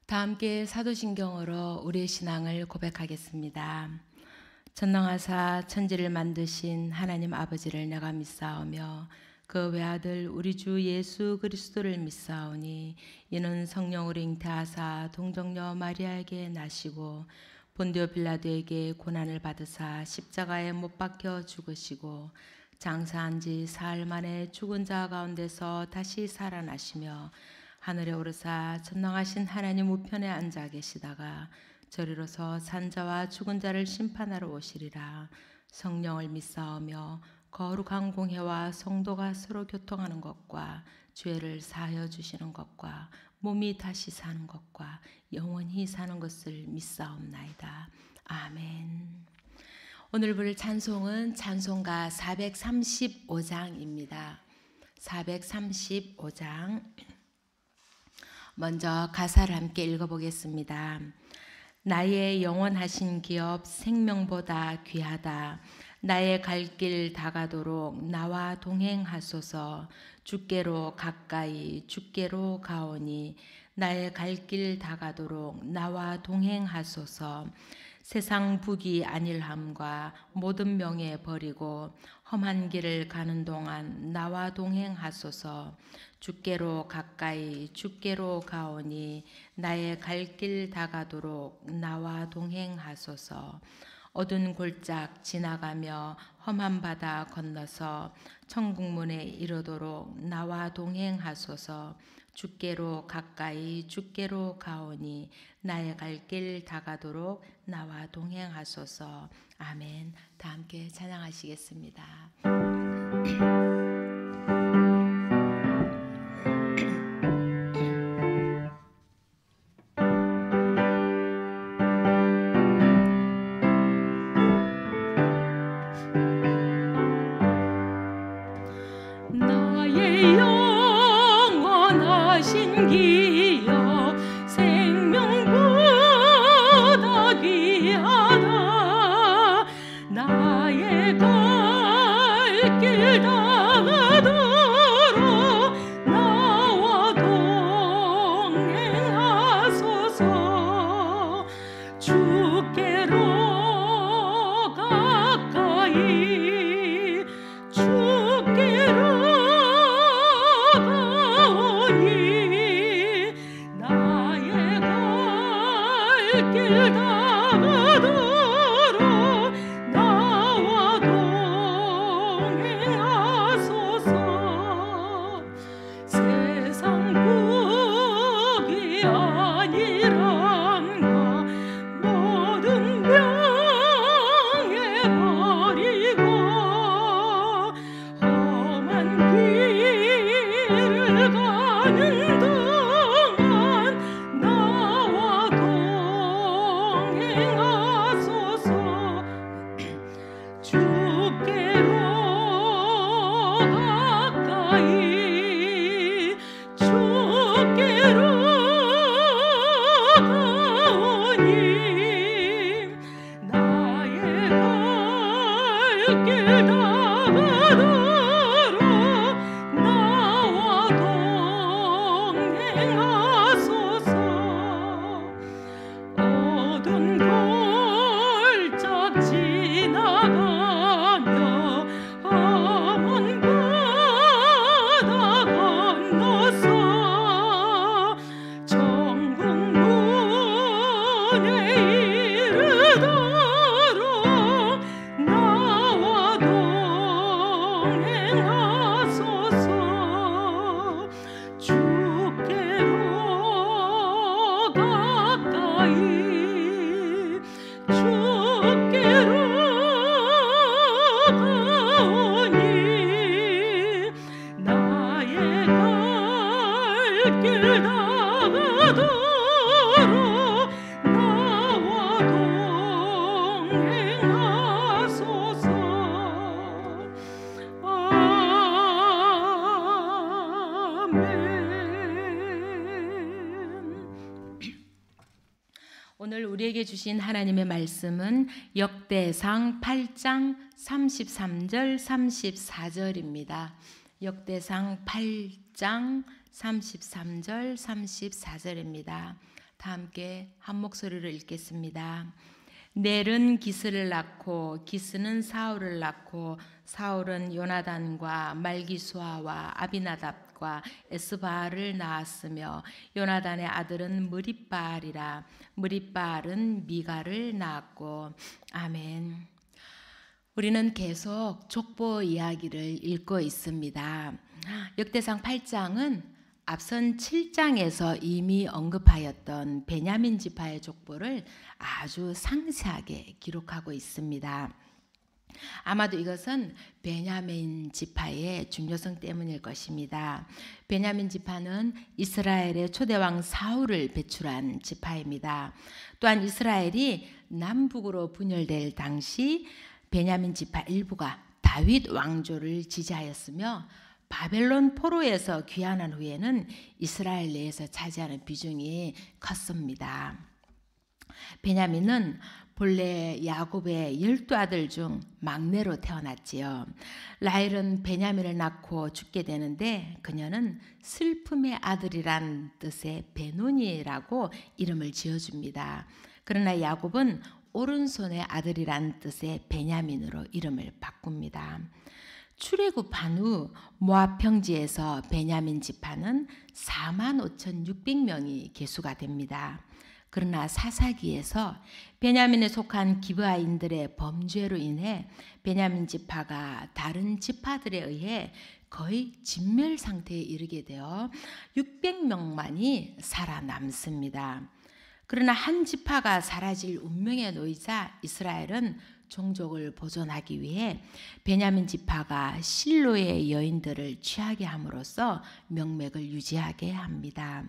다 함께 사도신경으로 우리의 신앙을 고백하겠습니다. 전능하사 천지를 만드신 하나님 아버지를 내가 믿사오며 그 외아들 우리 주 예수 그리스도를 믿사오니 이는 성령으로 잉태하사 동정녀 마리아에게 나시고 본디오 빌라도에게 고난을 받으사 십자가에 못 박혀 죽으시고 장사한 지 사흘 만에 죽은 자 가운데서 다시 살아나시며 하늘에 오르사 전능하신 하나님 우편에 앉아 계시다가 저리로서 산자와 죽은 자를 심판하러 오시리라. 성령을 믿사오며 거룩한 공회와 성도가 서로 교통하는 것과 죄를 사하여 주시는 것과 몸이 다시 사는 것과 영원히 사는 것을 믿사옵나이다. 아멘. 오늘 부를 찬송은 찬송가 435장입니다. 435장 먼저 가사를 함께 읽어보겠습니다. 나의 영원하신 기업 생명보다 귀하다. 나의 갈 길 다가도록 나와 동행하소서. 주께로 가까이 주께로 가오니 나의 갈 길 다가도록 나와 동행하소서. 세상 부귀 안일함과 모든 명예 버리고 험한 길을 가는 동안 나와 동행하소서. 주께로 가까이 주께로 가오니 나의 갈 길 다가도록 나와 동행하소서. 어두운 골짝 지나가며 험한 바다 건너서 천국문에 이르도록 나와 동행하소서. 주께로 가까이 주께로 가오니 나의 갈 길 다가도록 나와 동행하소서. 아멘. 다 함께 찬양하시겠습니다. 나의 영원하신 기업 생명보다 귀하다. 나의 갈 길 다가도록 나와 동행하소서. 주께로 가까이 주께로 가오니 나의 갈 길 다가도록 나와 동행하소서. 세상 부귀 안일함과 모든 명예 버리고 험한 길을 가는 동안 나와 동행하소서. 주께로 가까이 주께로 가오니 나의 갈 길 다가도록 나와 동행하소서. 어두운 골짝 지나가며 험한 바다 건너서 천국문에 이르도록 나와 동행하소서. 주께로 가까이 주께로 가오니 나의 갈 길 다가도록 나와 동행하소서. 아멘. 오늘 우리에게 주신 하나님의 말씀은 역대상 8장 33절 34절입니다. 역대상 8장 33절 34절입니다. 다 함께 한 목소리로 읽겠습니다. 넬은 기스를 낳고 기스는 사울을 낳고 사울은 요나단과 말기수아와 아비나답과 에스바알을 낳았으며 요나단의 아들은 무립바알이라 무립바알은 미가를 낳았고. 아멘. 우리는 계속 족보 이야기를 읽고 있습니다. 역대상 8장은 앞선 7장에서 이미 언급하였던 베냐민 지파의 족보를 아주 상세하게 기록하고 있습니다. 아마도 이것은 베냐민 지파의 중요성 때문일 것입니다. 베냐민 지파는 이스라엘의 초대왕 사울을 배출한 지파입니다. 또한 이스라엘이 남북으로 분열될 당시 베냐민 지파 일부가 다윗 왕조를 지지하였으며 바벨론 포로에서 귀환한 후에는 이스라엘 내에서 차지하는 비중이 컸습니다. 베냐민은 본래 야곱의 12아들 중 막내로 태어났지요. 라헬은 베냐민을 낳고 죽게 되는데 그녀는 슬픔의 아들이란 뜻의 베노니라고 이름을 지어줍니다. 그러나 야곱은 오른손의 아들이란 뜻의 베냐민으로 이름을 바꿉니다. 출애굽한 후 모압 평지에서 베냐민 지파는 45,600명이 계수가 됩니다. 그러나 사사기에서 베냐민에 속한 기브아인들의 범죄로 인해 베냐민 지파가 다른 지파들에 의해 거의 진멸 상태에 이르게 되어 600명만이 살아남습니다. 그러나 한 지파가 사라질 운명에 놓이자 이스라엘은 종족을 보존하기 위해 베냐민 지파가 실로의 여인들을 취하게 함으로써 명맥을 유지하게 합니다.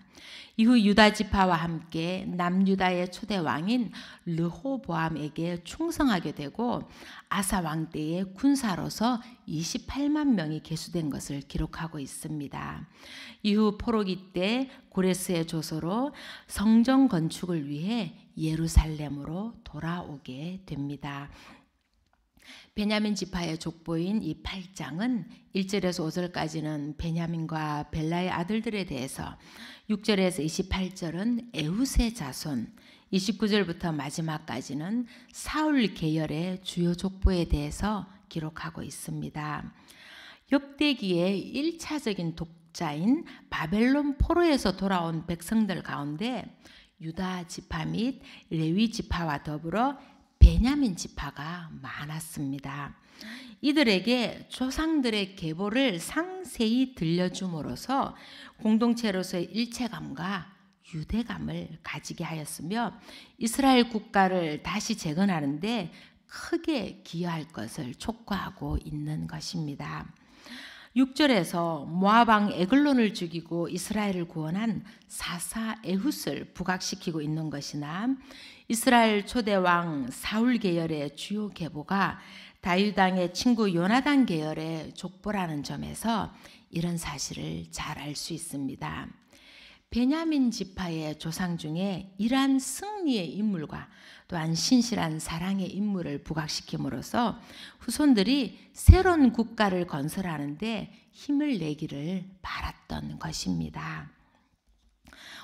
이후 유다 지파와 함께 남유다의 초대 왕인 르호보암에게 충성하게 되고 아사 왕 때의 군사로서 28만 명이 계수된 것을 기록하고 있습니다. 이후 포로기 때 고레스의 조서로 성전 건축을 위해 예루살렘으로 돌아오게 됩니다. 베냐민 지파의 족보인 이 8장은 1절에서 5절까지는 베냐민과 벨라의 아들들에 대해서, 6절에서 28절은 에훗의 자손, 29절부터 마지막까지는 사울 계열의 주요 족보에 대해서 기록하고 있습니다. 역대기의 1차적인 독자인 바벨론 포로에서 돌아온 백성들 가운데 유다 지파 및 레위 지파와 더불어 베냐민 지파가 많았습니다. 이들에게 조상들의 계보를 상세히 들려줌으로써 공동체로서의 일체감과 유대감을 가지게 하였으며 이스라엘 국가를 다시 재건하는데 크게 기여할 것을 촉구하고 있는 것입니다. 6절에서 모압왕 에글론을 죽이고 이스라엘을 구원한 사사 에훗을 부각시키고 있는 것이나 이스라엘 초대왕 사울 계열의 주요 계보가 다윗 왕의 친구 요나단 계열의 족보라는 점에서 이런 사실을 잘 알 수 있습니다. 베냐민 지파의 조상 중에 이러한 승리의 인물과 또한 신실한 사랑의 인물을 부각시킴으로써 후손들이 새로운 국가를 건설하는데 힘을 내기를 바랐던 것입니다.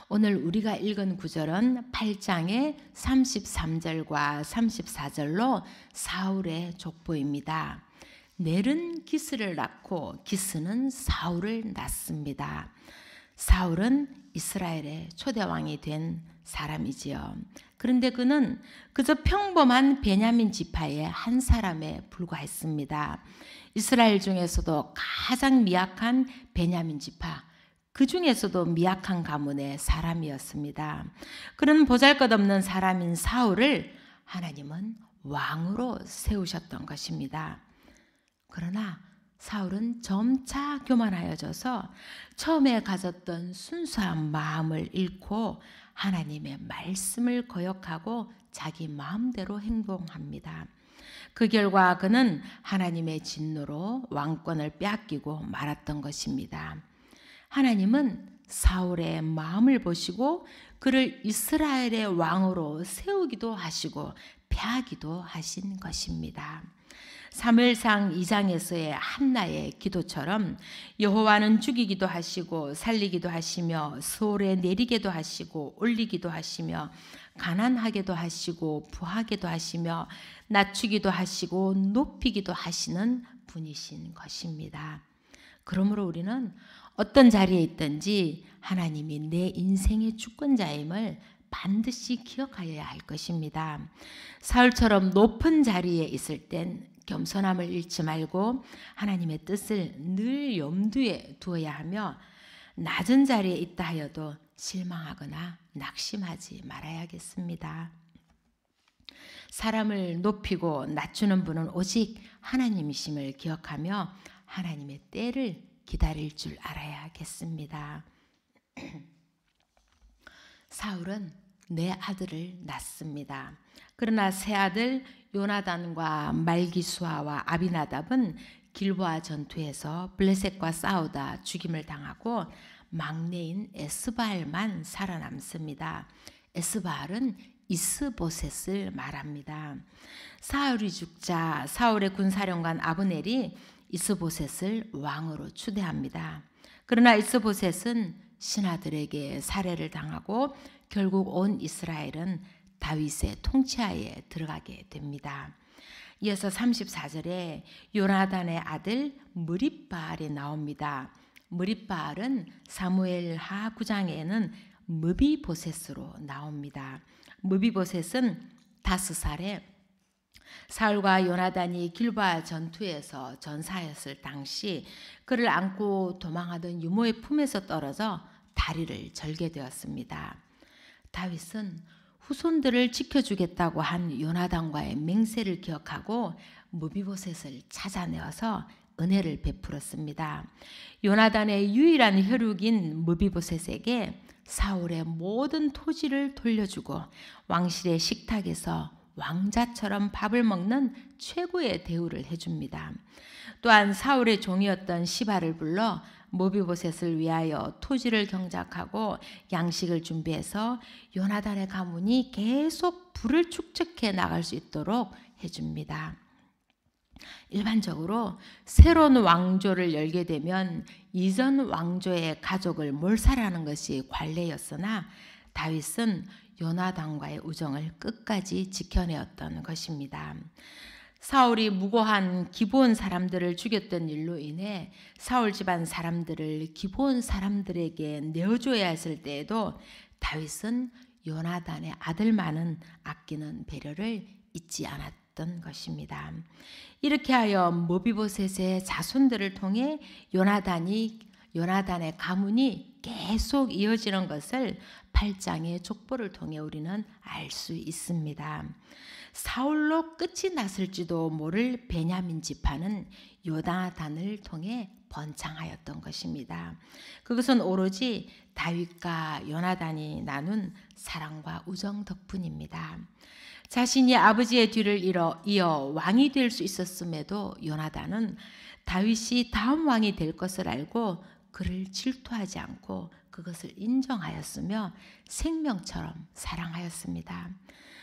오늘 우리가 읽은 구절은 8장의 33절과 34절로 사울의 족보입니다. 넬은 기스를 낳고 기스는 사울을 낳습니다. 사울은 이스라엘의 초대왕이 된 사람이지요. 그런데 그는 그저 평범한 베냐민 지파의 한 사람에 불과했습니다. 이스라엘 중에서도 가장 미약한 베냐민 지파, 그 중에서도 미약한 가문의 사람이었습니다. 그런 보잘것없는 사람인 사울을 하나님은 왕으로 세우셨던 것입니다. 그러나 사울은 점차 교만하여져서 처음에 가졌던 순수한 마음을 잃고 하나님의 말씀을 거역하고 자기 마음대로 행동합니다. 그 결과 그는 하나님의 진노로 왕권을 빼앗기고 말았던 것입니다. 하나님은 사울의 마음을 보시고 그를 이스라엘의 왕으로 세우기도 하시고 패하기도 하신 것입니다. 사무엘상 2장에서의 한나의 기도처럼 여호와는 죽이기도 하시고 살리기도 하시며 서울에 내리게도 하시고 올리기도 하시며 가난하게도 하시고 부하게도 하시며 낮추기도 하시고 높이기도 하시는 분이신 것입니다. 그러므로 우리는 어떤 자리에 있든지 하나님이 내 인생의 주권자임을 반드시 기억하여야 할 것입니다. 사울처럼 높은 자리에 있을 땐 겸손함을 잃지 말고 하나님의 뜻을 늘 염두에 두어야 하며 낮은 자리에 있다 하여도 실망하거나 낙심하지 말아야겠습니다. 사람을 높이고 낮추는 분은 오직 하나님이심을 기억하며 하나님의 때를 기다릴 줄 알아야겠습니다. 사울은 네 아들을 낳습니다. 그러나 세 아들 요나단과 말기수아와 아비나답은 길보아 전투에서 블레셋과 싸우다 죽임을 당하고 막내인 에스바알만 살아남습니다. 에스바알은 이스보셋을 말합니다. 사울이 죽자 사울의 군사령관 아브넬이 이스보셋을 왕으로 추대합니다. 그러나 이스보셋은 신하들에게 살해를 당하고 결국 온 이스라엘은 다윗의 통치하에 들어가게 됩니다. 이어서 34절에 요나단의 아들 무립바알이 나옵니다. 무립바알은 사무엘하 9장에는 무비보셋으로 나옵니다. 무비보셋은 5살에 사울과 요나단이 길보아 전투에서 전사했을 당시 그를 안고 도망하던 유모의 품에서 떨어져 다리를 절게 되었습니다. 다윗은 후손들을 지켜주겠다고 한 요나단과의 맹세를 기억하고 무비보셋을 찾아내어서 은혜를 베풀었습니다. 요나단의 유일한 혈육인 무비보셋에게 사울의 모든 토지를 돌려주고 왕실의 식탁에서 왕자처럼 밥을 먹는 최고의 대우를 해줍니다. 또한 사울의 종이었던 시바를 불러 무비보셋을 위하여 토지를 경작하고 양식을 준비해서 요나단의 가문이 계속 부를 축적해 나갈 수 있도록 해줍니다. 일반적으로 새로운 왕조를 열게 되면 이전 왕조의 가족을 몰살하는 것이 관례였으나 다윗은 요나단과의 우정을 끝까지 지켜내었던 것입니다. 사울이 무고한 기브온 사람들을 죽였던 일로 인해 사울 집안 사람들을 기브온 사람들에게 내어줘야 했을 때에도 다윗은 요나단의 아들만은 아끼는 배려를 잊지 않았던 것입니다. 이렇게 하여 무비보셋의 자손들을 통해 요나단의 가문이 계속 이어지는 것을 8장의 족보를 통해 우리는 알 수 있습니다. 사울로 끝이 났을지도 모를 베냐민 지파는 요나단을 통해 번창하였던 것입니다. 그것은 오로지 다윗과 요나단이 나눈 사랑과 우정 덕분입니다. 자신이 아버지의 뒤를 이어 왕이 될 수 있었음에도 요나단은 다윗이 다음 왕이 될 것을 알고 그를 질투하지 않고 그것을 인정하였으며 생명처럼 사랑하였습니다.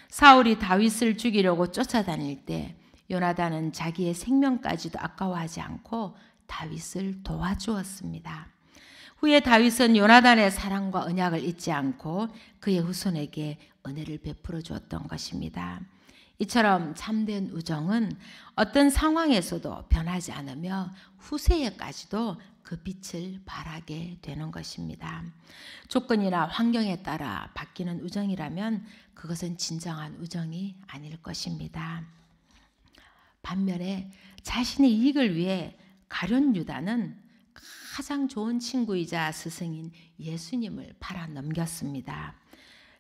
사울이 다윗을 죽이려고 쫓아다닐 때 요나단은 자기의 생명까지도 아까워하지 않고 다윗을 도와주었습니다. 후에 다윗은 요나단의 사랑과 언약을 잊지 않고 그의 후손에게 은혜를 베풀어 주었던 것입니다. 이처럼 참된 우정은 어떤 상황에서도 변하지 않으며 후세에까지도 그 빛을 발하게 되는 것입니다. 조건이나 환경에 따라 바뀌는 우정이라면 그것은 진정한 우정이 아닐 것입니다. 반면에 자신의 이익을 위해 가룟 유다는 가장 좋은 친구이자 스승인 예수님을 팔아 넘겼습니다.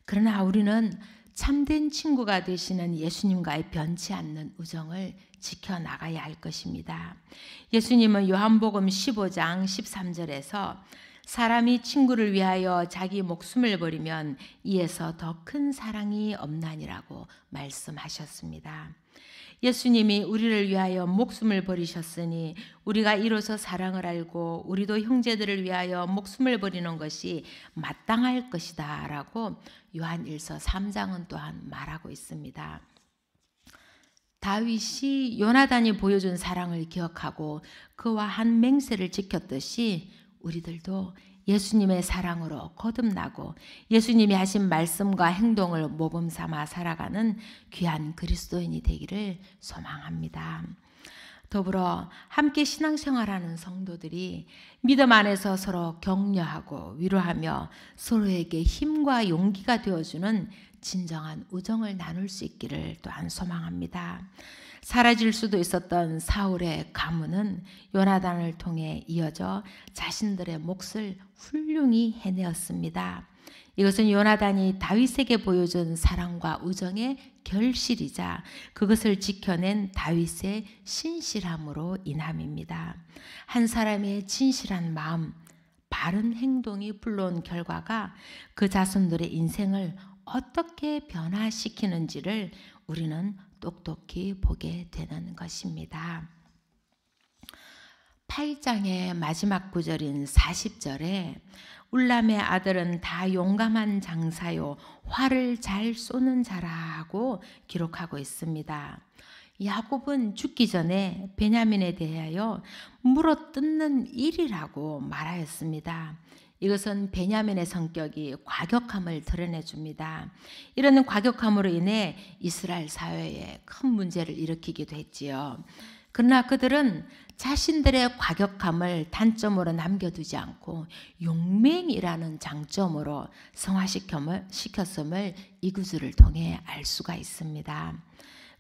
그러나 우리는 참된 친구가 되시는 예수님과의 변치 않는 우정을 지켜나가야 할 것입니다. 예수님은 요한복음 15장 13절에서 사람이 친구를 위하여 자기 목숨을 버리면 이에서 더 큰 사랑이 없나니라고 말씀하셨습니다. 예수님이 우리를 위하여 목숨을 버리셨으니 우리가 이로써 사랑을 알고 우리도 형제들을 위하여 목숨을 버리는 것이 마땅할 것이다 라고 요한 1서 3장은 또한 말하고 있습니다. 다윗이 요나단이 보여준 사랑을 기억하고 그와 한 맹세를 지켰듯이 우리들도 예수님의 사랑으로 거듭나고 예수님이 하신 말씀과 행동을 모범 삼아 살아가는 귀한 그리스도인이 되기를 소망합니다. 더불어 함께 신앙생활하는 성도들이 믿음 안에서 서로 격려하고 위로하며 서로에게 힘과 용기가 되어주는 진정한 우정을 나눌 수 있기를 또한 소망합니다. 사라질 수도 있었던 사울의 가문은 요나단을 통해 이어져 자신들의 몫을 훌륭히 해내었습니다. 이것은 요나단이 다윗에게 보여준 사랑과 우정의 결실이자 그것을 지켜낸 다윗의 신실함으로 인함입니다. 한 사람의 진실한 마음, 바른 행동이 불러온 결과가 그 자손들의 인생을 어떻게 변화시키는지를 우리는 똑똑히 보게 되는 것입니다. 8장의 마지막 구절인 40절에 울람의 아들은 다 용감한 장사요 활을 잘 쏘는 자라고 기록하고 있습니다. 야곱은 죽기 전에 베냐민에 대하여 물어뜯는 일이라고 말하였습니다. 이것은 베냐민의 성격이 과격함을 드러내줍니다. 이런 과격함으로 인해 이스라엘 사회에 큰 문제를 일으키기도 했지요. 그러나 그들은 자신들의 과격함을 단점으로 남겨두지 않고 용맹이라는 장점으로 성화시켰음을 이 구절을 통해 알 수가 있습니다.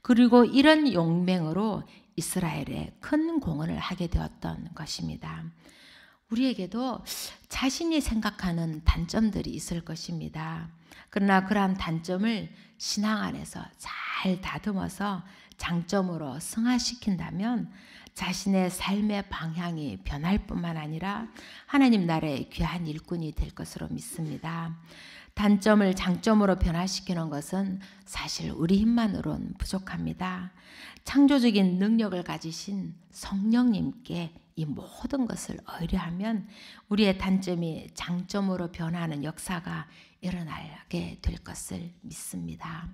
그리고 이런 용맹으로 이스라엘에 큰 공헌을 하게 되었던 것입니다. 우리에게도 자신이 생각하는 단점들이 있을 것입니다. 그러나 그러한 단점을 신앙 안에서 잘 다듬어서 장점으로 승화시킨다면 자신의 삶의 방향이 변할 뿐만 아니라 하나님 나라의 귀한 일꾼이 될 것으로 믿습니다. 단점을 장점으로 변화시키는 것은 사실 우리 힘만으로는 부족합니다. 창조적인 능력을 가지신 성령님께 이 모든 것을 의뢰하면 우리의 단점이 장점으로 변하는 역사가 일어나게 될 것을 믿습니다.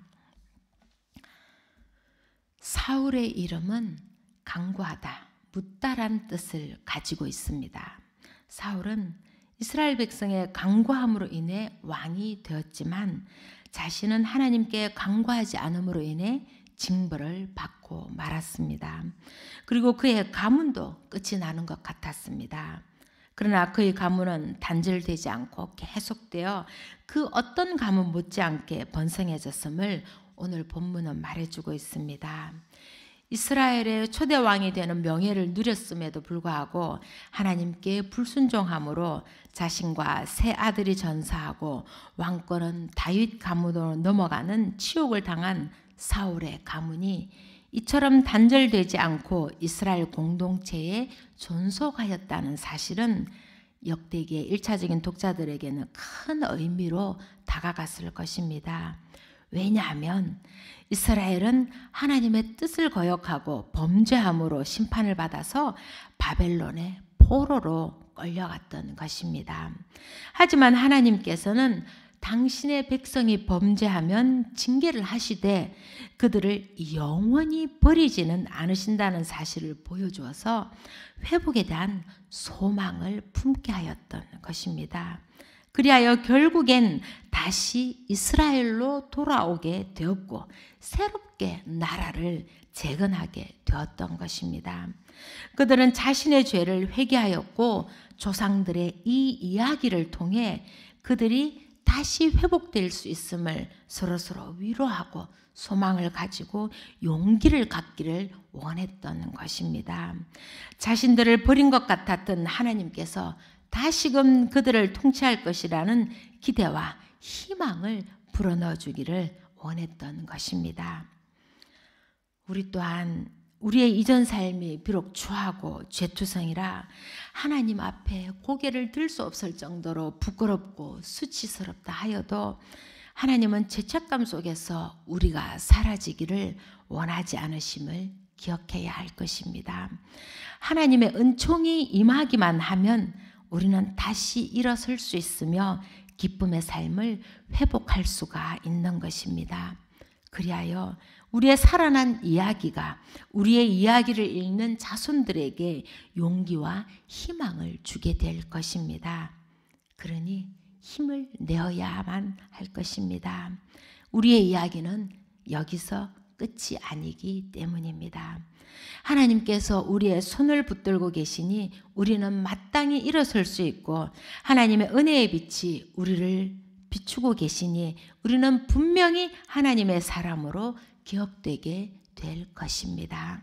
사울의 이름은 강구하다, 묻다란 뜻을 가지고 있습니다. 사울은 이스라엘 백성의 강구함으로 인해 왕이 되었지만 자신은 하나님께 강구하지 않음으로 인해 징벌을 받고 말았습니다. 그리고 그의 가문도 끝이 나는 것 같았습니다. 그러나 그의 가문은 단절되지 않고 계속되어 그 어떤 가문 못지않게 번성해졌음을 오늘 본문은 말해주고 있습니다. 이스라엘의 초대 왕이 되는 명예를 누렸음에도 불구하고 하나님께 불순종함으로 자신과 세 아들이 전사하고 왕권은 다윗 가문으로 넘어가는 치욕을 당한 사울의 가문이 이처럼 단절되지 않고 이스라엘 공동체에 존속하였다는 사실은 역대기의 1차적인 독자들에게는 큰 의미로 다가갔을 것입니다. 왜냐하면 이스라엘은 하나님의 뜻을 거역하고 범죄함으로 심판을 받아서 바벨론의 포로로 끌려갔던 것입니다. 하지만 하나님께서는 당신의 백성이 범죄하면 징계를 하시되 그들을 영원히 버리지는 않으신다는 사실을 보여주어서 회복에 대한 소망을 품게 하였던 것입니다. 그리하여 결국엔 다시 이스라엘로 돌아오게 되었고 새롭게 나라를 재건하게 되었던 것입니다. 그들은 자신의 죄를 회개하였고 조상들의 이 이야기를 통해 그들이 다시 회복될 수 있음을 서로서로 위로하고 소망을 가지고 용기를 갖기를 원했던 것입니다. 자신들을 버린 것 같았던 하나님께서 다시금 그들을 통치할 것이라는 기대와 희망을 불어넣어 주기를 원했던 것입니다. 우리 또한 우리의 이전 삶이 비록 추하고 죄투성이라 하나님 앞에 고개를 들 수 없을 정도로 부끄럽고 수치스럽다 하여도 하나님은 죄책감 속에서 우리가 사라지기를 원하지 않으심을 기억해야 할 것입니다. 하나님의 은총이 임하기만 하면 우리는 다시 일어설 수 있으며 기쁨의 삶을 회복할 수가 있는 것입니다. 그리하여 우리의 살아난 이야기가 우리의 이야기를 읽는 자손들에게 용기와 희망을 주게 될 것입니다. 그러니 힘을 내어야만 할 것입니다. 우리의 이야기는 여기서 끝이 아니기 때문입니다. 하나님께서 우리의 손을 붙들고 계시니 우리는 마땅히 일어설 수 있고 하나님의 은혜의 빛이 우리를 비추고 계시니 우리는 분명히 하나님의 사람으로 기억되게 될 것입니다.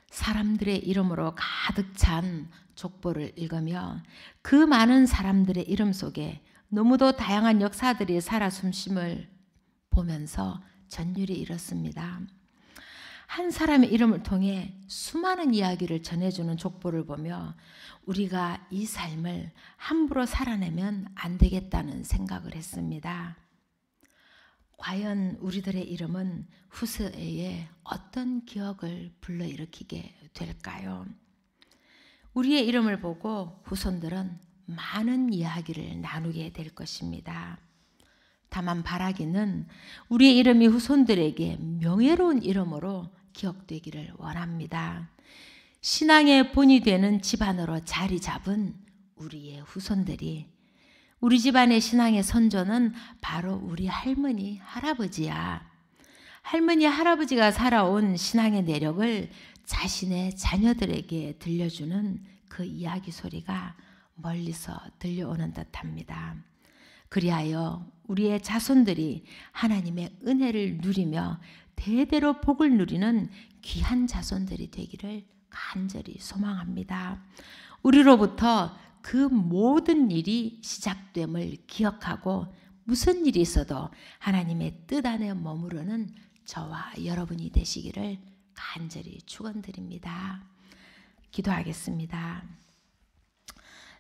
사람들의 이름으로 가득 찬 족보를 읽으며 그 많은 사람들의 이름 속에 너무도 다양한 역사들이 살아 숨쉼을 보면서 전율이 이렇습니다. 한 사람의 이름을 통해 수많은 이야기를 전해주는 족보를 보며 우리가 이 삶을 함부로 살아내면 안 되겠다는 생각을 했습니다. 과연 우리들의 이름은 후세에 어떤 기억을 불러일으키게 될까요? 우리의 이름을 보고 후손들은 많은 이야기를 나누게 될 것입니다. 다만 바라기는 우리의 이름이 후손들에게 명예로운 이름으로 기억되기를 원합니다. 신앙의 본이 되는 집안으로 자리 잡은 우리의 후손들이 우리 집안의 신앙의 선조는 바로 우리 할머니, 할아버지야. 할머니, 할아버지가 살아온 신앙의 내력을 자신의 자녀들에게 들려주는 그 이야기 소리가 멀리서 들려오는 듯합니다. 그리하여 우리의 자손들이 하나님의 은혜를 누리며 대대로 복을 누리는 귀한 자손들이 되기를 간절히 소망합니다. 우리로부터 그 모든 일이 시작됨을 기억하고 무슨 일이 있어도 하나님의 뜻 안에 머무르는 저와 여러분이 되시기를 간절히 축원드립니다. 기도하겠습니다.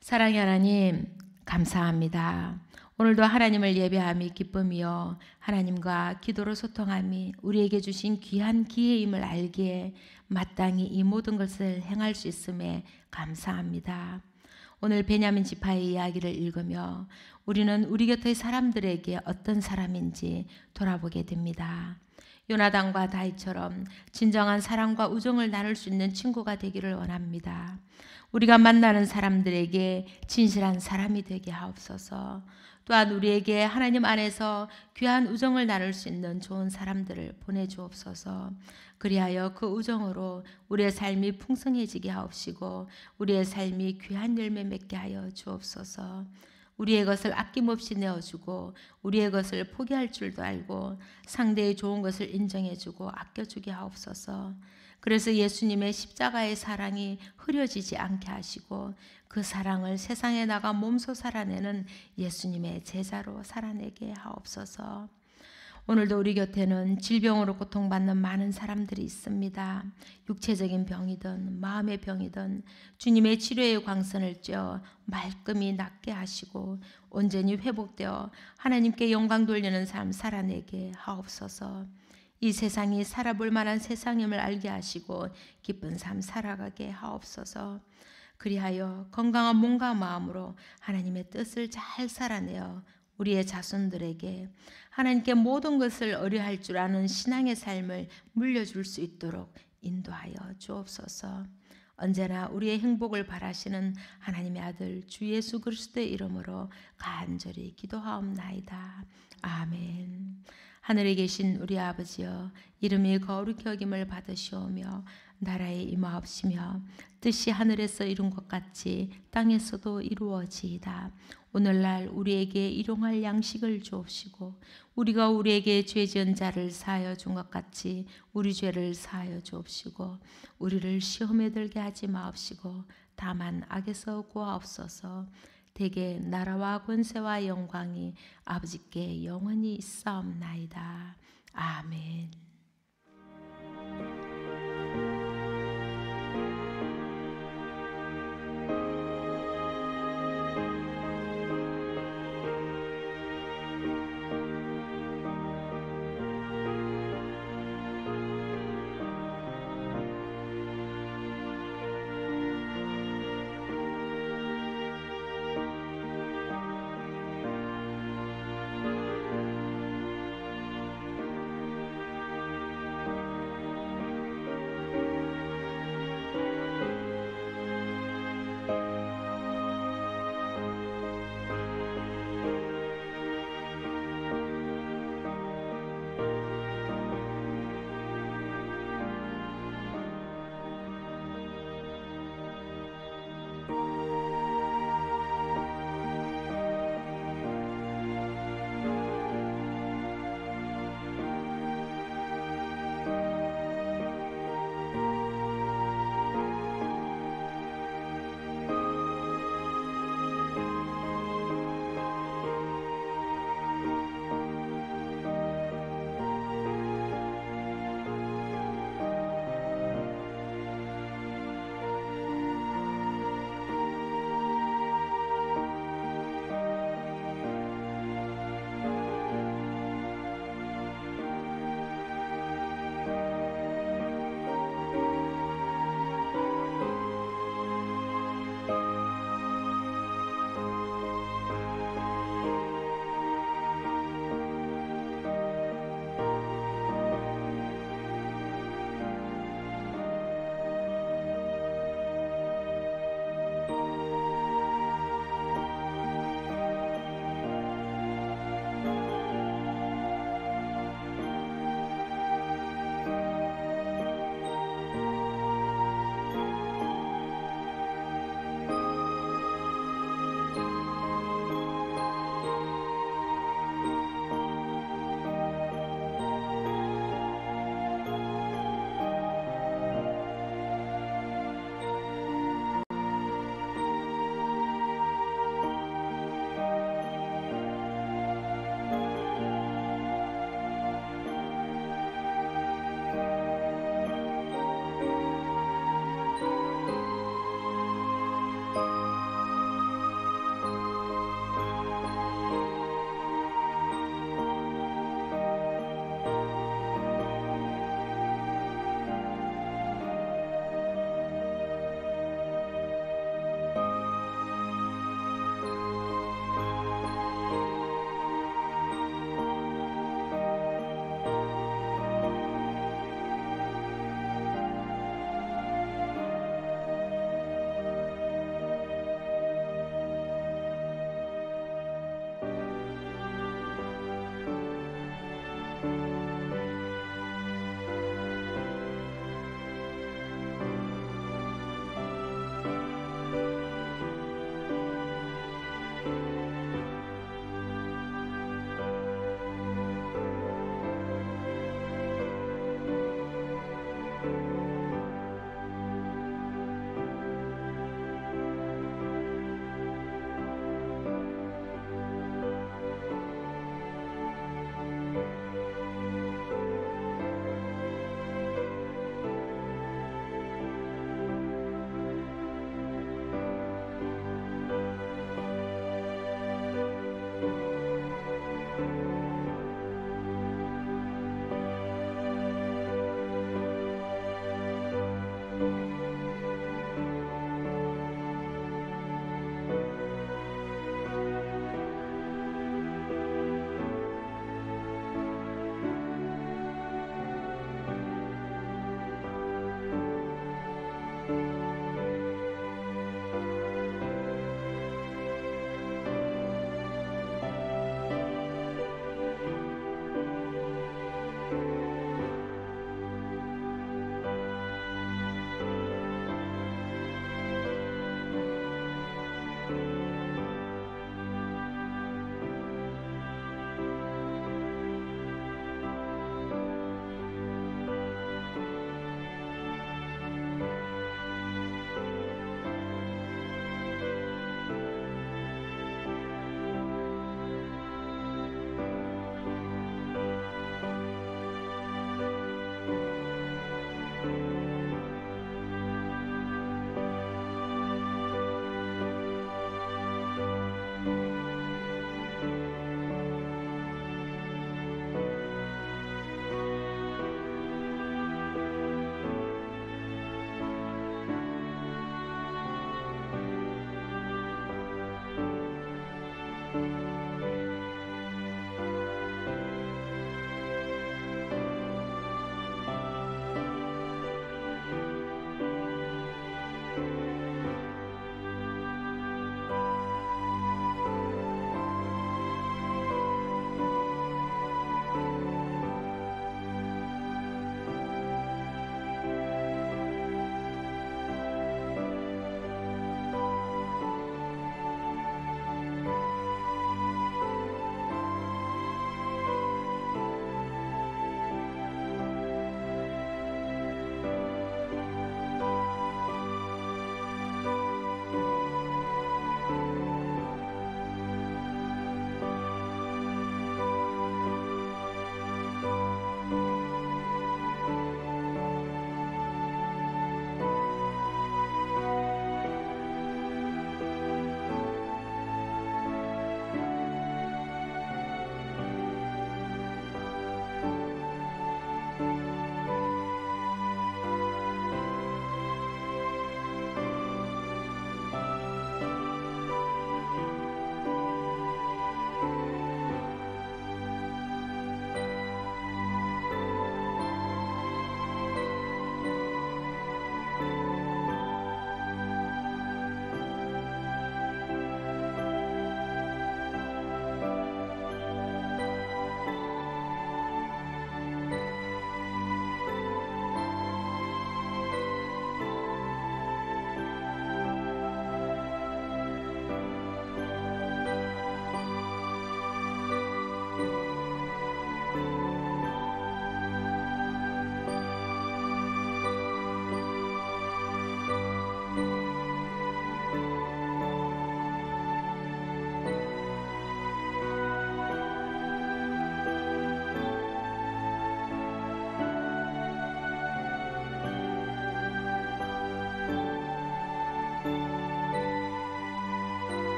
사랑의 하나님, 감사합니다. 오늘도 하나님을 예배함이 기쁨이요 하나님과 기도로 소통함이 우리에게 주신 귀한 기회임을 알기에 마땅히 이 모든 것을 행할 수 있음에 감사합니다. 오늘 베냐민 지파의 이야기를 읽으며 우리는 우리 곁의 사람들에게 어떤 사람인지 돌아보게 됩니다. 요나단과 다윗처럼 진정한 사랑과 우정을 나눌 수 있는 친구가 되기를 원합니다. 우리가 만나는 사람들에게 진실한 사람이 되게 하옵소서. 또한 우리에게 하나님 안에서 귀한 우정을 나눌 수 있는 좋은 사람들을 보내주옵소서. 그리하여 그 우정으로 우리의 삶이 풍성해지게 하옵시고 우리의 삶이 귀한 열매 맺게 하여 주옵소서. 우리의 것을 아낌없이 내어주고 우리의 것을 포기할 줄도 알고 상대의 좋은 것을 인정해주고 아껴주게 하옵소서. 그래서 예수님의 십자가의 사랑이 흐려지지 않게 하시고 그 사랑을 세상에 나가 몸소 살아내는 예수님의 제자로 살아내게 하옵소서. 오늘도 우리 곁에는 질병으로 고통받는 많은 사람들이 있습니다. 육체적인 병이든 마음의 병이든 주님의 치료의 광선을 쬐어 말끔히 낫게 하시고 온전히 회복되어 하나님께 영광 돌리는 삶 살아내게 하옵소서. 이 세상이 살아볼 만한 세상임을 알게 하시고 기쁜 삶 살아가게 하옵소서. 그리하여 건강한 몸과 마음으로 하나님의 뜻을 잘 살아내어 우리의 자손들에게 하나님께 모든 것을 의뢰할 줄 아는 신앙의 삶을 물려줄 수 있도록 인도하여 주옵소서. 언제나 우리의 행복을 바라시는 하나님의 아들 주 예수 그리스도의 이름으로 간절히 기도하옵나이다. 아멘. 하늘에 계신 우리 아버지여, 이름이 거룩히 여김을 받으시오며 나라에 임하옵시며 뜻이 하늘에서 이룬 것 같이 땅에서도 이루어지이다. 오늘날 우리에게 일용할 양식을 주옵시고 우리가 우리에게 죄 지은 자를 사하여 준 것 같이 우리 죄를 사하여 주옵시고 우리를 시험에 들게 하지 마옵시고 다만 악에서 구하옵소서. 대개 나라와 권세와 영광이 아버지께 영원히 있사옵나이다. 아멘.